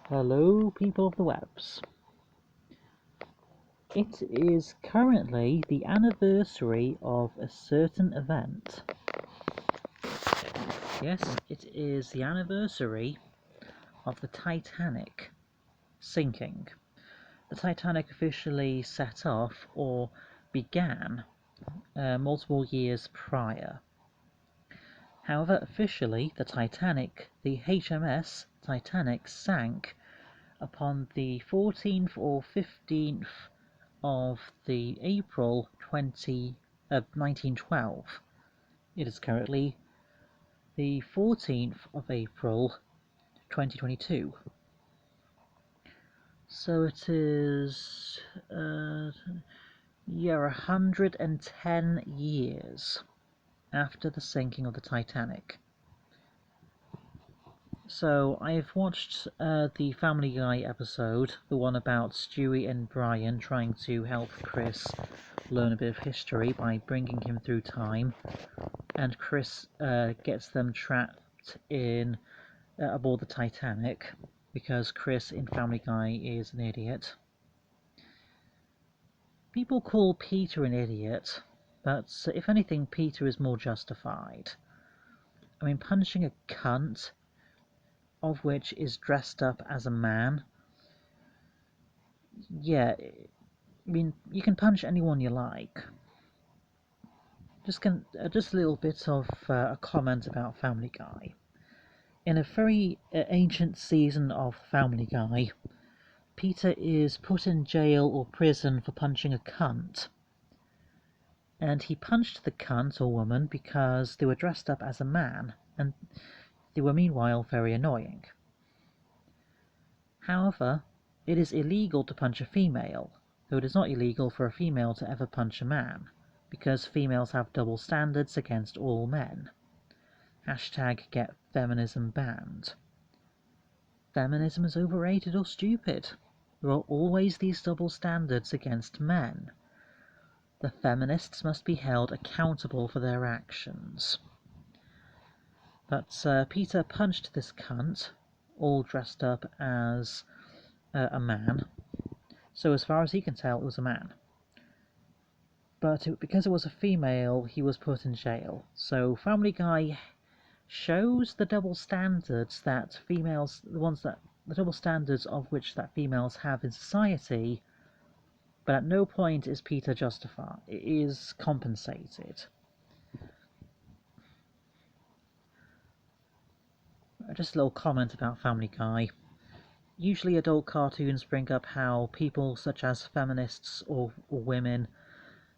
Hello, people of the webs. It is currently the anniversary of a certain event. Yes, it is the anniversary of the Titanic sinking. The Titanic officially set off, or began, multiple years prior. However, officially, the HMS Titanic, sank upon the 14th or 15th of the April 1912. It is currently the 14th of April 2022. So it is 110 years after the sinking of the Titanic. So I've watched the Family Guy episode, the one about Stewie and Brian trying to help Chris learn a bit of history by bringing him through time, and Chris gets them trapped in aboard the Titanic because Chris in Family Guy is an idiot. People call Peter an idiot, but if anything, Peter is more justified. I mean, punching a cunt, of which is dressed up as a man. Yeah, I mean, you can punch anyone you like. Just a little bit of a comment about Family Guy. In a very ancient season of Family Guy, Peter is put in jail or prison for punching a cunt. And he punched the cunt or woman because they were dressed up as a man, and they were meanwhile very annoying. However, it is illegal to punch a female, though it is not illegal for a female to ever punch a man, because females have double standards against all men. #get feminism banned. Feminism is overrated or stupid. There are always these double standards against men. The feminists must be held accountable for their actions. But Peter punched this cunt, all dressed up as a man. So as far as he can tell, it was a man. But because it was a female, he was put in jail. So Family Guy shows the double standards that females, the double standards of which that females have in society, but at no point is Peter justified, is compensated. Just a little comment about Family Guy. Usually adult cartoons bring up how people such as feminists or women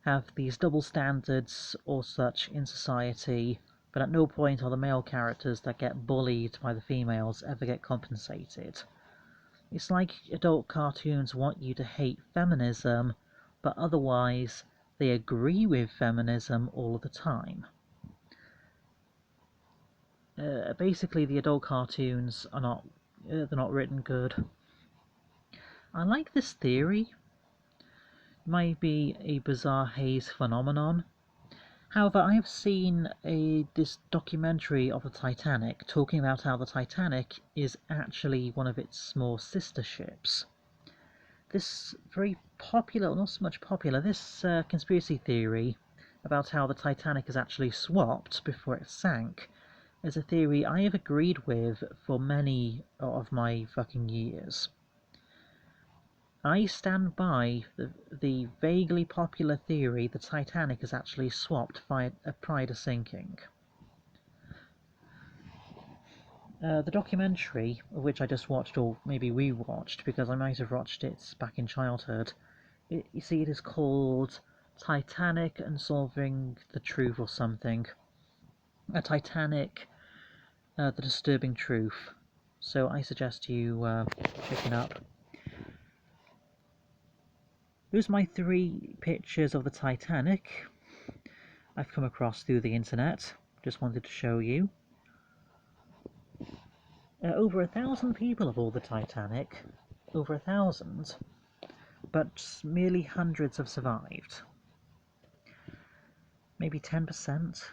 have these double standards or such in society, but at no point are the male characters that get bullied by the females ever get compensated. It's like adult cartoons want you to hate feminism, but otherwise they agree with feminism all the time. Basically, the adult cartoons are not they're not written good. I like this theory. It might be a bizarre haze phenomenon. However, I have seen this documentary of the Titanic talking about how the Titanic is actually one of its small sister ships. This very popular, not so much popular, this conspiracy theory about how the Titanic is actually swapped before it sank is a theory I have agreed with for many of my fucking years. I stand by the vaguely popular theory the Titanic is actually swapped prior to sinking. The documentary, of which I just watched, or maybe rewatched, because I might have watched it back in childhood, you see, it is called Titanic Unsolving the Truth or something. A Titanic, The Disturbing Truth. So I suggest you check it up. Here's my 3 pictures of the Titanic I've come across through the internet. Just wanted to show you. Over 1,000 people aboard the Titanic. Over 1,000. But merely hundreds have survived. Maybe 10%.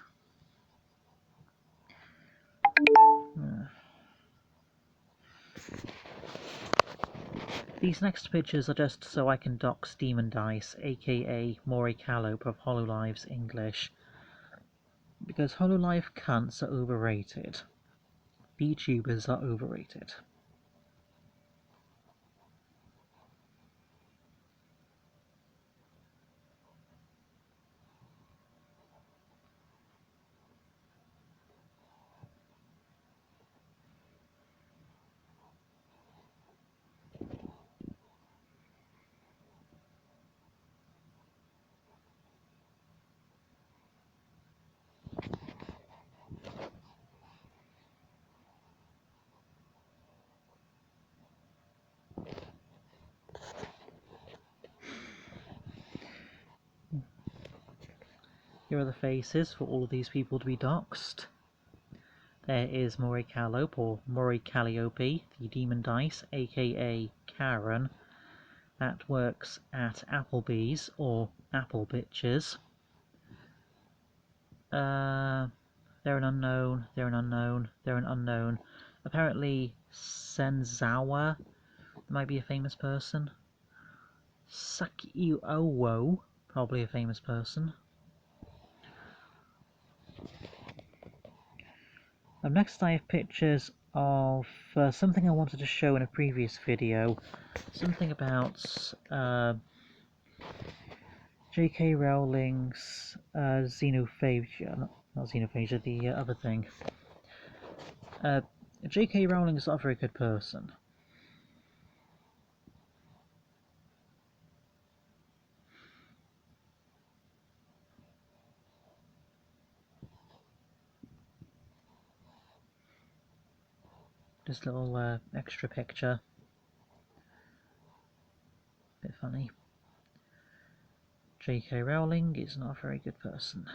These next pictures are just so I can dox Demon Dice, aka Maury Callop of Hololive's English, because Hololive cunts are overrated. VTubers are overrated. Here are the faces for all of these people to be doxed. There is Maury Callop, or Maury Calliope, the Demon Dice, aka Karen, that works at Applebee's, or Apple Bitches. They're an unknown, they're an unknown, they're an unknown. Apparently Senzawa might be a famous person. Sakyuowo, probably a famous person. Next I have pictures of something I wanted to show in a previous video. Something about J.K. Rowling's xenophagia. Not xenophagia, the other thing. J.K. Rowling is not a very good person. Just a little extra picture. Bit funny. J.K. Rowling is not a very good person.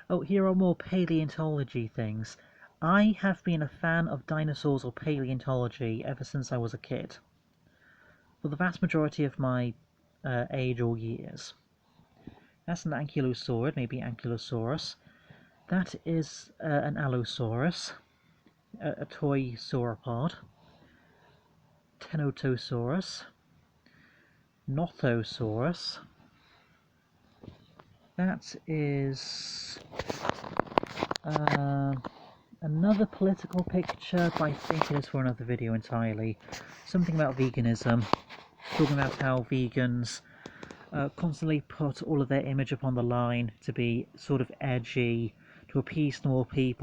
Oh, here are more paleontology things. I have been a fan of dinosaurs or paleontology ever since I was a kid. For the vast majority of my age or years. That's an ankylosaurid, maybe Ankylosaurus. That is an Allosaurus, a toy sauropod. Tenotosaurus. Nothosaurus. That is another political picture, but I think it is for another video entirely. Something about veganism, talking about how vegans constantly put all of their image upon the line to be sort of edgy, to appease more people.